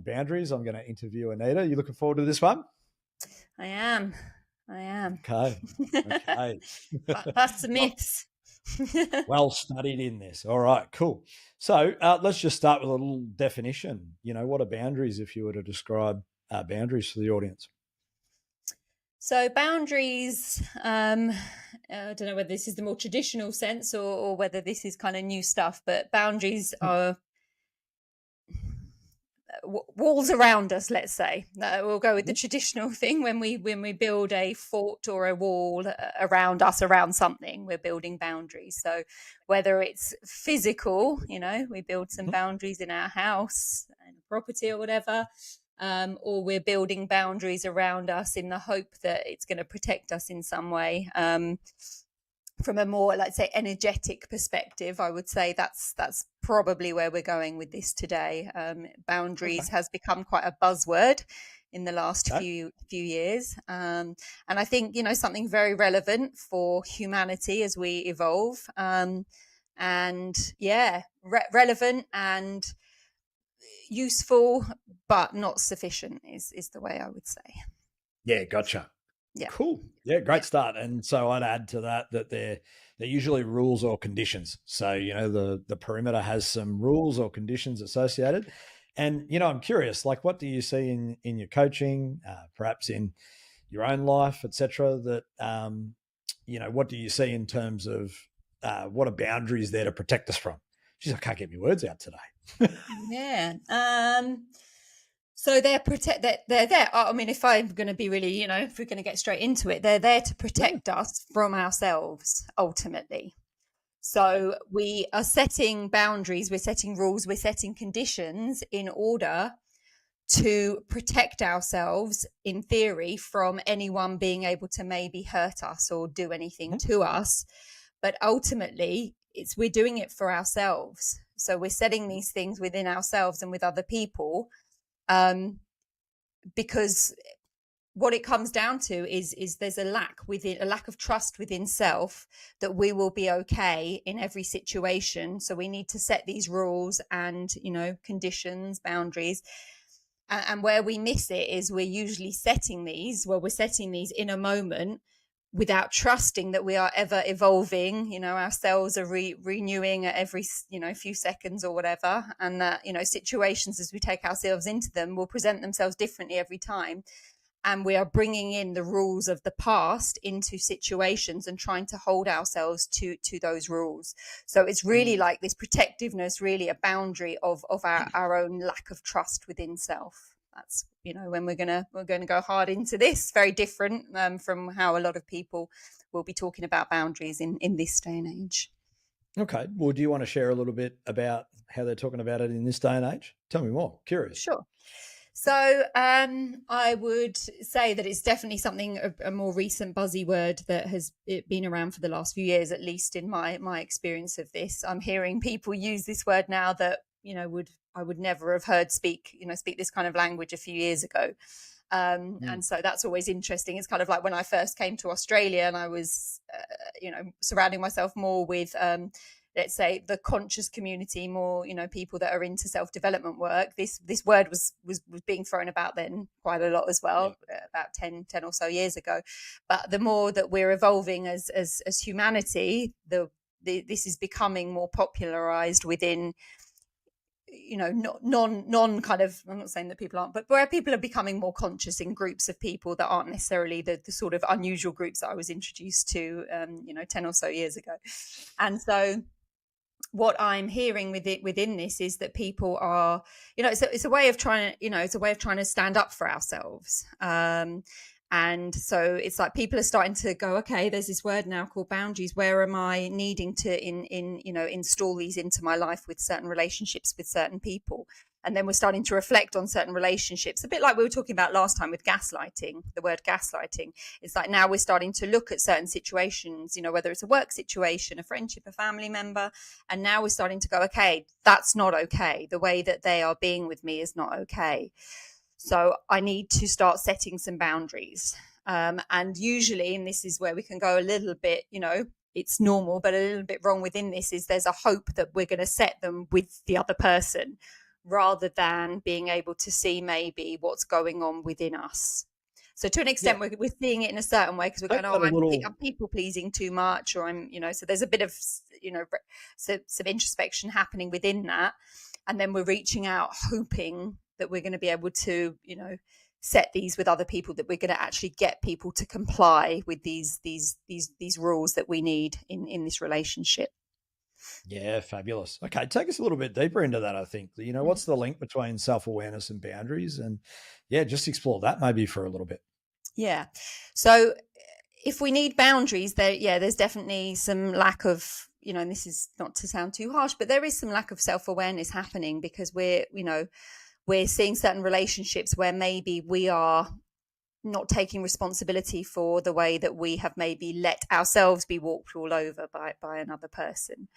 boundaries. I'm going to interview Anita. You looking forward to this one? I am. Okay. Bust the myths. Well studied in this. All right, cool. So let's just start with a little definition. What are boundaries if you were to describe boundaries for the audience? So boundaries, I don't know whether this is the more traditional sense or whether this is kind of new stuff, but boundaries are walls around us, let's say. We'll go with the traditional thing. When we build a fort or a wall around us, around something, we're building boundaries. So whether it's physical, we build some boundaries in our house and property or whatever, or we're building boundaries around us in the hope that it's going to protect us in some way. From a more, let's say, energetic perspective, I would say that's probably where we're going with this today. Boundaries has become quite a buzzword in the last few years, and I think something very relevant for humanity as we evolve, and relevant and useful, but not sufficient is the way I would say. Yeah, gotcha. Yeah. Cool. Yeah, great start. And so I'd add to that they're usually rules or conditions. So, the perimeter has some rules or conditions associated. And, I'm curious, like, what do you see in your coaching, perhaps in your own life, et cetera, that, what do you see in terms of what are boundaries there to protect us from? Geez, I can't get my words out today. Yeah. So they're there. I mean, if I'm going to be really, if we're going to get straight into it, they're there to protect us from ourselves, ultimately. So we are setting boundaries, we're setting rules, we're setting conditions in order to protect ourselves, in theory, from anyone being able to maybe hurt us or do anything to us. But ultimately, we're doing it for ourselves. So we're setting these things within ourselves and with other people. Because what it comes down to is there's a lack of trust within self that we will be okay in every situation. So we need to set these rules and, conditions, boundaries. And where we miss it is we're usually setting these in a moment without trusting that we are ever evolving. Our cells are renewing at every few seconds or whatever, and that situations, as we take ourselves into them, will present themselves differently every time, and we are bringing in the rules of the past into situations and trying to hold ourselves to those rules. So it's really like this protectiveness, really a boundary of our own lack of trust within self. That's when we're gonna go hard into this. Very different from how a lot of people will be talking about boundaries in this day and age. Okay. Well, do you want to share a little bit about how they're talking about it in this day and age? Tell me more. Curious. Sure. So I would say that it's definitely something, a more recent buzzy word that has been around for the last few years, at least in my experience of this. I'm hearing people use this word now that I would never have heard speak this kind of language a few years ago. And so that's always interesting. It's kind of like when I first came to Australia and I was, surrounding myself more with, let's say, the conscious community, more, people that are into self-development work. This word was being thrown about then quite a lot as well, about 10 or so years ago. But the more that we're evolving as humanity, this is becoming more popularized within, non kind of, I'm not saying that people aren't, but where people are becoming more conscious in groups of people that aren't necessarily the sort of unusual groups that I was introduced to 10 or so years ago. And so what I'm hearing within this is that people are, it's a way of trying to stand up for ourselves. And so it's like people are starting to go, okay, there's this word now called boundaries. Where am I needing to install these into my life with certain relationships with certain people? And then we're starting to reflect on certain relationships, a bit like we were talking about last time with gaslighting, the word gaslighting. It's like now we're starting to look at certain situations, whether it's a work situation, a friendship, a family member. And now we're starting to go, okay, that's not okay. The way that they are being with me is not okay. So I need to start setting some boundaries. And usually, and this is where we can go a little bit, it's normal, but a little bit wrong within this is there's a hope that we're going to set them with the other person, rather than being able to see maybe what's going on within us. So to an Yeah. extent, we're seeing it in a certain way because we're Take going, oh, that a I'm little. people pleasing too much, or I'm, so there's a bit of, some introspection happening within that. And then we're reaching out, hoping that we're going to be able to, set these with other people, that we're going to actually get people to comply with these rules that we need in this relationship. Yeah, fabulous. Okay, take us a little bit deeper into that. I think, what's the link between self-awareness and boundaries, and yeah, just explore that maybe for a little bit. Yeah. So if we need boundaries, there's definitely some lack of, and this is not to sound too harsh, but there is some lack of self-awareness happening, because we're seeing certain relationships where maybe we are not taking responsibility for the way that we have maybe let ourselves be walked all over by another person.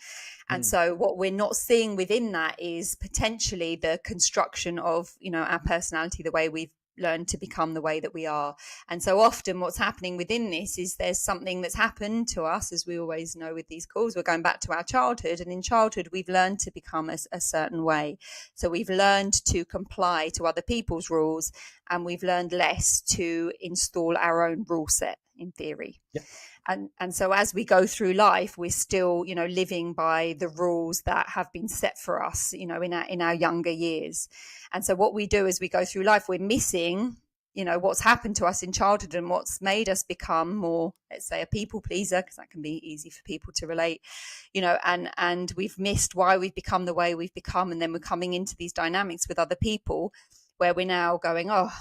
And Mm. so what we're not seeing within that is potentially the construction of, our personality, the way we've learned to become the way that we are. And so often what's happening within this is there's something that's happened to us, as we always know with these calls, we're going back to our childhood, and in childhood we've learned to become a certain way. So we've learned to comply to other people's rules, and we've learned less to install our own rule set, in theory. Yeah. And so as we go through life, we're still, living by the rules that have been set for us, in our younger years. And so what we do as we go through life, we're missing, what's happened to us in childhood and what's made us become more, let's say, a people pleaser, because that can be easy for people to relate, and we've missed why we've become the way we've become. And then we're coming into these dynamics with other people where we're now going, oh,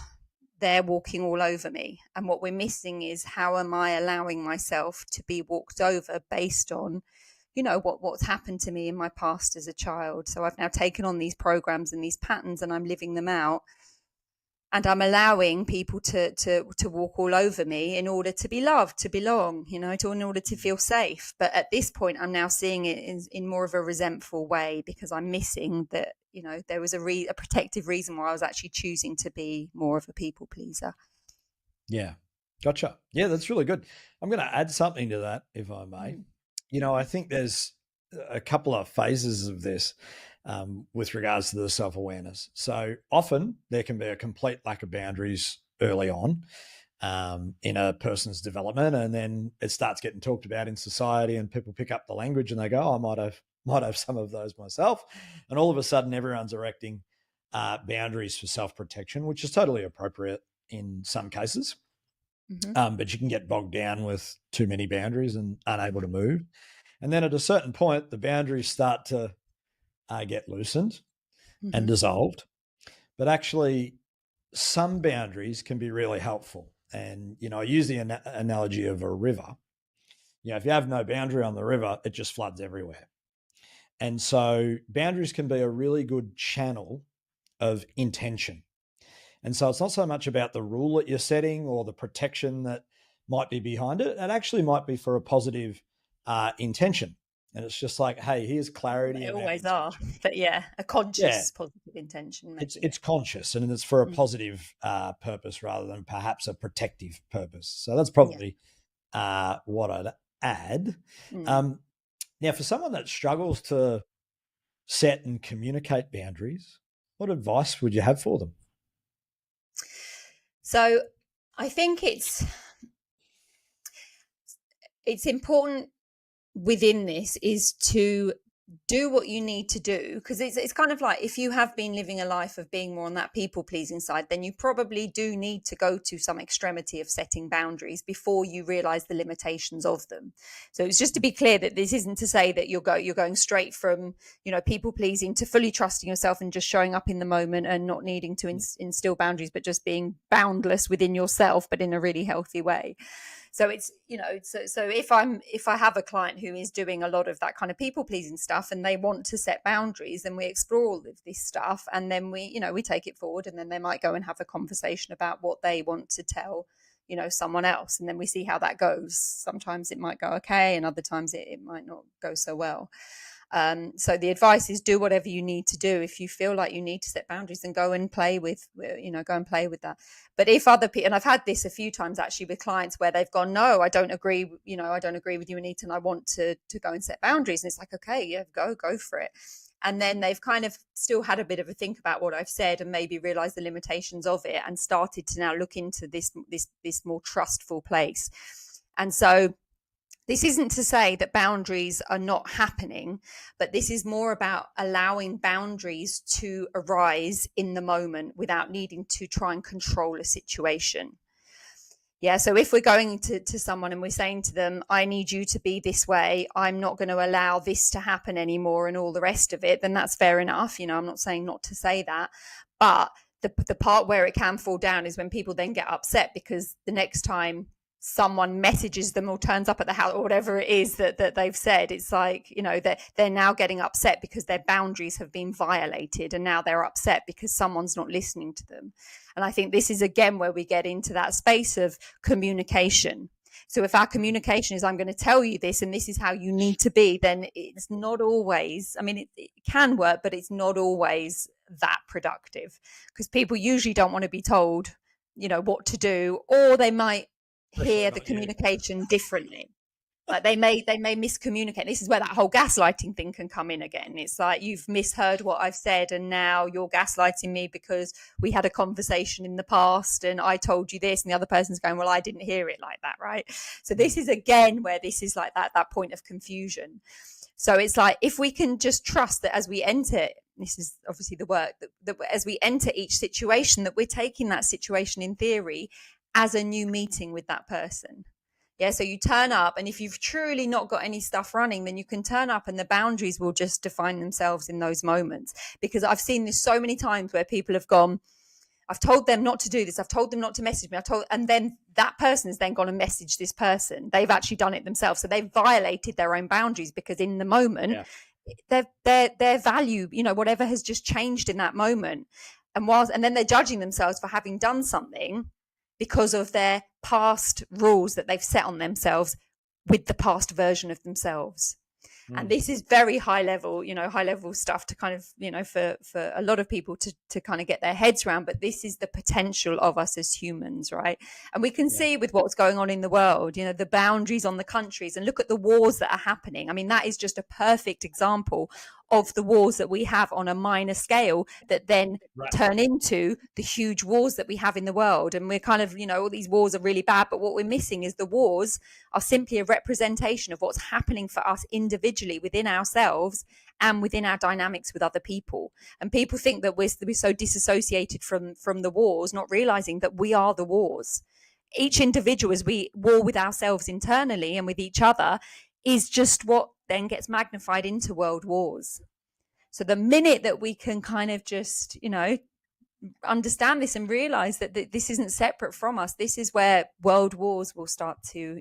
they're walking all over me. And what we're missing is, how am I allowing myself to be walked over based on, what's happened to me in my past as a child. So I've now taken on these programs and these patterns, and I'm living them out. And I'm allowing people to walk all over me in order to be loved, to belong, in order to feel safe. But at this point, I'm now seeing it in more of a resentful way, because I'm missing that, there was a protective reason why I was actually choosing to be more of a people pleaser. Yeah, gotcha. Yeah, that's really good. I'm going to add something to that, if I may. I think there's a couple of phases of this with regards to the self-awareness. So often there can be a complete lack of boundaries early on in a person's development, and then it starts getting talked about in society, and people pick up the language and they go, oh, I might have some of those myself. And all of a sudden everyone's erecting boundaries for self-protection, which is totally appropriate in some cases. But you can get bogged down with too many boundaries and unable to move. And then at a certain point, the boundaries start to get loosened and dissolved. But actually, some boundaries can be really helpful. And, I use the analogy of a river. If you have no boundary on the river, it just floods everywhere. And so boundaries can be a really good channel of intention. And so it's not so much about the rule that you're setting or the protection that might be behind it. It actually might be for a positive intention. And it's just like, hey, here's clarity. They of our always are, intention. but a Yeah, conscious positive intention. Maybe. it's conscious, and it's for a positive purpose rather than perhaps a protective purpose. So that's probably what I'd add. Now, for someone that struggles to set and communicate boundaries, what advice would you have for them? So I think it's important within this is to do what you need to do, because it's kind of like, if you have been living a life of being more on that people pleasing side, then you probably do need to go to some extremity of setting boundaries before you realize the limitations of them. So it's just to be clear that this isn't to say that you're going straight from people pleasing to fully trusting yourself and just showing up in the moment and not needing to instill boundaries, but just being boundless within yourself, but in a really healthy way. So it's, so if I have a client who is doing a lot of that kind of people pleasing stuff and they want to set boundaries, then we explore all of this stuff, and then we take it forward, and then they might go and have a conversation about what they want to tell, someone else. And then we see how that goes. Sometimes it might go okay, and other times it might not go so well. So the advice is, do whatever you need to do. If you feel like you need to set boundaries, then go and play with that. But if other people, and I've had this a few times actually with clients where they've gone, no, I don't agree with you, Anita, and I want to go and set boundaries. And it's like, okay, yeah, go for it. And then they've kind of still had a bit of a think about what I've said and maybe realized the limitations of it and started to now look into this more trustful place. And so this isn't to say that boundaries are not happening, but this is more about allowing boundaries to arise in the moment without needing to try and control a situation. Yeah. So if we're going to someone and we're saying to them, I need you to be this way, I'm not going to allow this to happen anymore and all the rest of it, then that's fair enough. I'm not saying not to say that. But the part where it can fall down is when people then get upset because the next time someone messages them or turns up at the house or whatever it is that they've said, it's like, they're now getting upset because their boundaries have been violated, and now they're upset because someone's not listening to them. And I think this is again where we get into that space of communication. So if our communication is, I'm going to tell you this and this is how you need to be, then it's not always, I mean, it can work, but it's not always that productive, because people usually don't want to be told, what to do, or they might hear the communication differently. Like they may miscommunicate. This is where that whole gaslighting thing can come in again. It's like, you've misheard what I've said and now you're gaslighting me because we had a conversation in the past and I told you this, and the other person's going, well, I didn't hear it like that, right? So this is again where this is like that point of confusion. So it's like, if we can just trust that as we enter, this is obviously the work, that as we enter each situation, that we're taking that situation in theory as a new meeting with that person. Yeah, so you turn up, and if you've truly not got any stuff running, then you can turn up and the boundaries will just define themselves in those moments. Because I've seen this so many times where people have gone, I've told them not to do this, I've told them not to message me, and then that person has then gone and messaged this person. They've actually done it themselves. So they've violated their own boundaries, because in the moment, their value, whatever has just changed in that moment. And then they're judging themselves for having done something because of their past rules that they've set on themselves with the past version of themselves. And this is very high level stuff to kind of, for a lot of people to kind of get their heads around. But this is the potential of us as humans, right? And we can see with what's going on in the world, the boundaries on the countries, and look at the wars that are happening. I mean, that is just a perfect example of the wars that we have on a minor scale that then turn into the huge wars that we have in the world. And we're kind of, all these wars are really bad, but what we're missing is the wars are simply a representation of what's happening for us individually within ourselves and within our dynamics with other people. And people think that we're so disassociated from the wars, not realizing that we are the wars. Each individual, as we war with ourselves internally and with each other, is just what then gets magnified into world wars. So the minute that we can kind of just, understand this and realize that this isn't separate from us, this is where world wars will start to,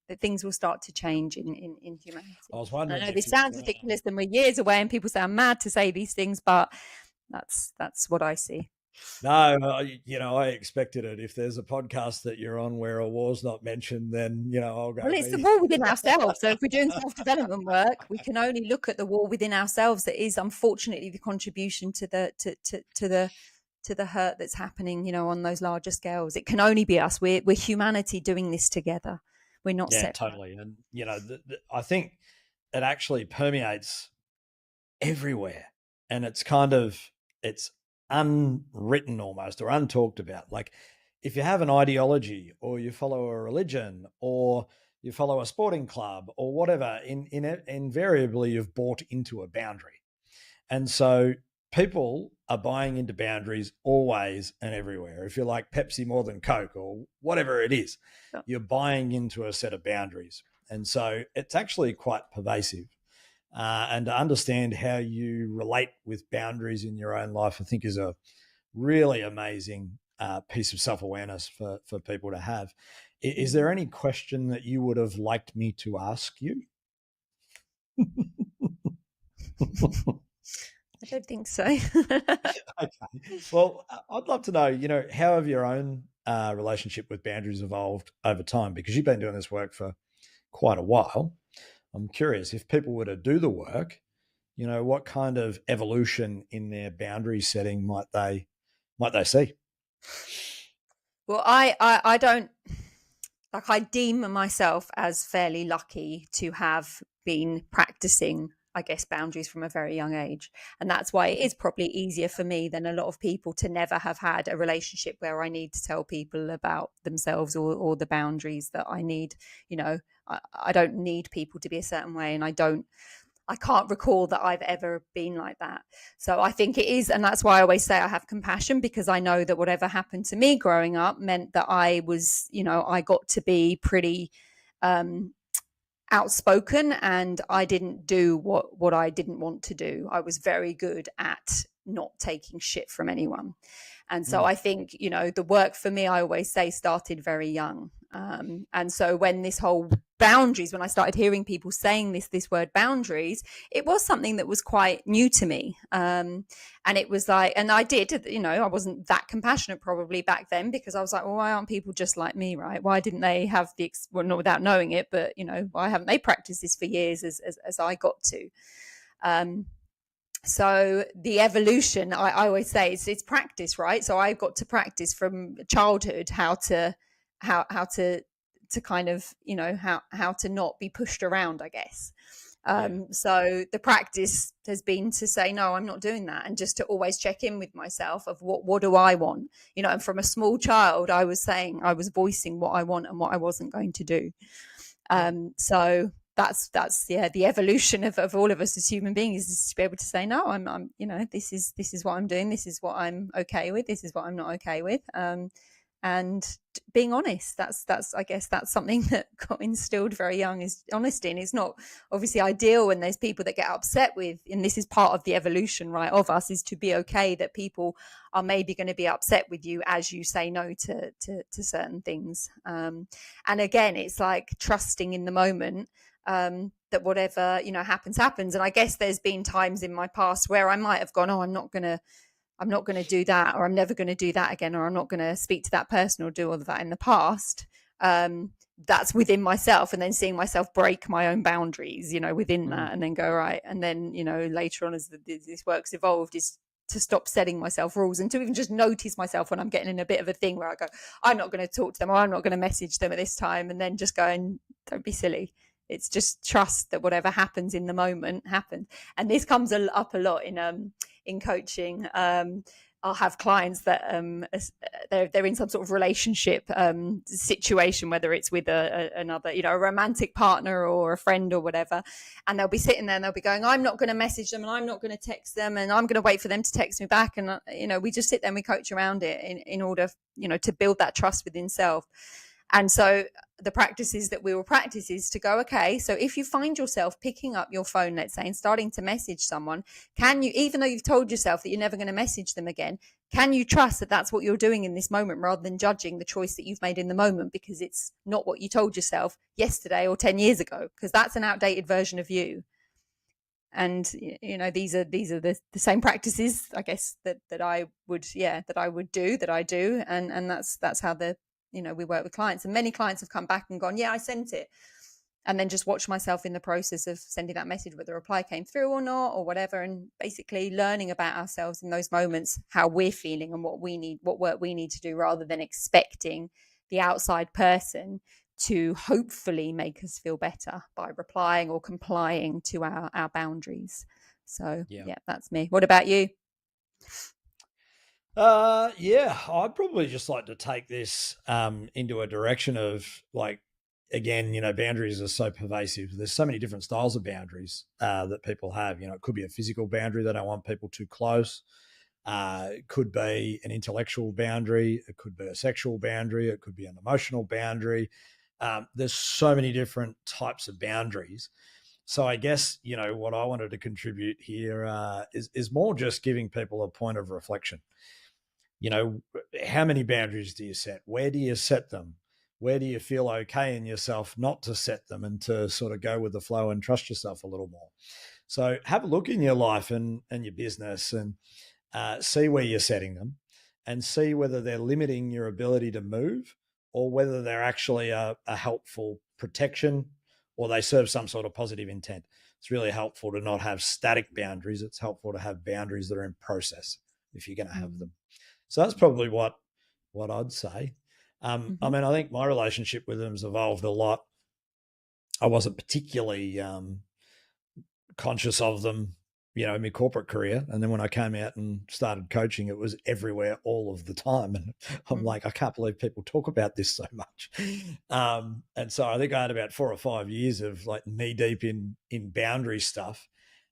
that things will start to change in humanity. I was wondering. I know this sounds ridiculous and we're years away and people say I'm mad to say these things, but that's what I see. No, I expected it. If there's a podcast that you're on where a war's not mentioned, then, I'll go. Well, it's the war within ourselves. So if we're doing self-development work, we can only look at the war within ourselves. That is, unfortunately, the contribution to the hurt that's happening, on those larger scales. It can only be us. We're humanity doing this together. We're not separate. Totally. And, I think it actually permeates everywhere. And it's unwritten almost, or untalked about. Like, if you have an ideology, or you follow a religion, or you follow a sporting club, or whatever, invariably you've bought into a boundary. And so people are buying into boundaries always and everywhere. If you like Pepsi more than Coke or whatever it is, you're buying into a set of boundaries. And so it's actually quite pervasive. And to understand how you relate with boundaries in your own life, I think, is a really amazing piece of self-awareness for people to have. Is there any question that you would have liked me to ask you? I don't think so. Okay. Well, I'd love to know, how have your own relationship with boundaries evolved over time? Because you've been doing this work for quite a while. I'm curious, if people were to do the work, what kind of evolution in their boundary setting might they see? Well, I don't, I deem myself as fairly lucky to have been practicing I guess, boundaries from a very young age. And that's why it is probably easier for me than a lot of people to never have had a relationship where I need to tell people about themselves, or the boundaries that I need. You know, I don't need people to be a certain way, and I can't recall that I've ever been like that. So I think it is, and that's why I always say I have compassion, because I know that whatever happened to me growing up meant that I was, I got to be pretty um, outspoken, and I didn't do what I didn't want to do. I was very good at not taking shit from anyone. And so Mm. I think, the work for me, I always say, started very young. And so when this whole boundaries, when I started hearing people saying this word boundaries, it was something that was quite new to me. And it was like, and I did, I wasn't that compassionate probably back then, because I was like, well, why aren't people just like me, right? Why didn't they have well, not without knowing it, but, why haven't they practiced this for years as I got to? So the evolution, I always say, it's practice, right? So I got to practice from childhood how to kind of, how to not be pushed around, I guess. Yeah. So the practice has been to say, no, I'm not doing that. And just to always check in with myself of what do I want? And from a small child, I was voicing what I want and what I wasn't going to do. So that's the evolution of all of us as human beings, is to be able to say, no, I'm this is what I'm doing, this is what I'm okay with, this is what I'm not okay with. And being honest, that's I guess that's something that got instilled very young, is honesty. And it's not obviously ideal when there's people that get upset with, and this is part of the evolution, right, of us, is to be okay that people are maybe going to be upset with you as you say no to certain things. And again, it's like trusting in the moment, that whatever happens. And I guess there's been times in my past where I might have gone, oh, I'm not going to do that, or I'm never going to do that again, or I'm not going to speak to that person or do all of that in the past. That's within myself, and then seeing myself break my own boundaries, within that, and then go, right. And then, later on, as this work's evolved, is to stop setting myself rules, and to even just notice myself when I'm getting in a bit of a thing where I go, I'm not going to talk to them, or I'm not going to message them at this time. And then just going, don't be silly. It's just trust that whatever happens in the moment happens. And this comes up a lot in coaching. I'll have clients that they're in some sort of relationship situation, whether it's with another, a romantic partner or a friend or whatever, and they'll be sitting there and they'll be going, I'm not going to message them, and I'm not going to text them, and I'm going to wait for them to text me back. And we just sit there and we coach around it in order, to build that trust within self. And so the practices that we will practice is to go, okay, so if you find yourself picking up your phone, let's say, and starting to message someone, can you, even though you've told yourself that you're never going to message them again, can you trust that that's what you're doing in this moment, rather than judging the choice that you've made in the moment because it's not what you told yourself yesterday or 10 years ago, because that's an outdated version of you. And these are the same practices, I guess, that I would do, that I do. And that's how we work with clients. And many clients have come back and gone, yeah, I sent it. And then just watch myself in the process of sending that message, whether a reply came through or not, or whatever. And basically learning about ourselves in those moments, how we're feeling and what work we need to do, rather than expecting the outside person to hopefully make us feel better by replying or complying to our boundaries. So yeah, that's me. What about you? Yeah, I'd probably just like to take this into a direction of, like, again, boundaries are so pervasive. There's so many different styles of boundaries that people have. It could be a physical boundary. They don't want people too close. It could be an intellectual boundary. It could be a sexual boundary. It could be an emotional boundary. There's so many different types of boundaries. So I guess, what I wanted to contribute here is more just giving people a point of reflection. How many boundaries do you set? Where do you set them? Where do you feel okay in yourself not to set them, and to sort of go with the flow and trust yourself a little more? So have a look in your life and your business, and see where you're setting them, and see whether they're limiting your ability to move, or whether they're actually a helpful protection, or they serve some sort of positive intent. It's really helpful to not have static boundaries. It's helpful to have boundaries that are in process if you're going to have them. So that's probably what I'd say. I mean, I think my relationship with them has evolved a lot. I wasn't particularly conscious of them, in my corporate career. And then when I came out and started coaching, it was everywhere all of the time. And I'm Mm. like, I can't believe people talk about this so much. And so I think I had about 4 or 5 years of like knee deep in boundary stuff.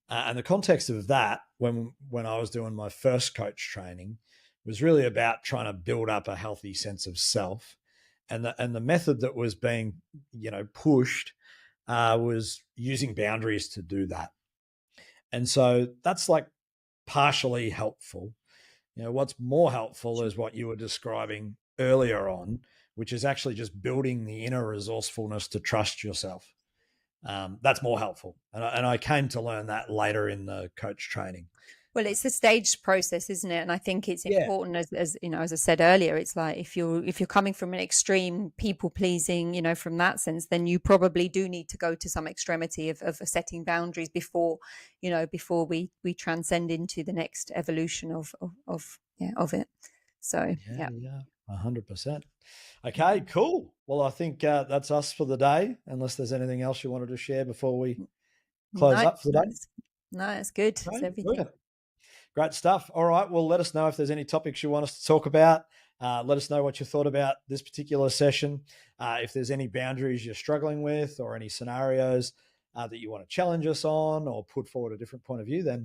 And the context of that, when I was doing my first coach training, was really about trying to build up a healthy sense of self. And the method that was being, pushed was using boundaries to do that. And so that's like partially helpful. What's more helpful is what you were describing earlier on, which is actually just building the inner resourcefulness to trust yourself. That's more helpful. And I came to learn that later in the coach training. Well, it's a staged process, isn't it? And I think it's Yeah. important, as you know, as I said earlier, it's like if you're coming from an extreme people pleasing, from that sense, then you probably do need to go to some extremity of setting boundaries before, before we transcend into the next evolution of it. So Yeah, yeah. yeah, 100%. Okay, Mhm. cool. Well, I think that's us for the day, unless there's anything else you wanted to share before we close No, up for the day. no, it's good. It's Okay, everything. good. Great stuff. All right. Well, let us know if there's any topics you want us to talk about. Let us know what you thought about this particular session. If there's any boundaries you're struggling with or any scenarios that you want to challenge us on or put forward a different point of view, then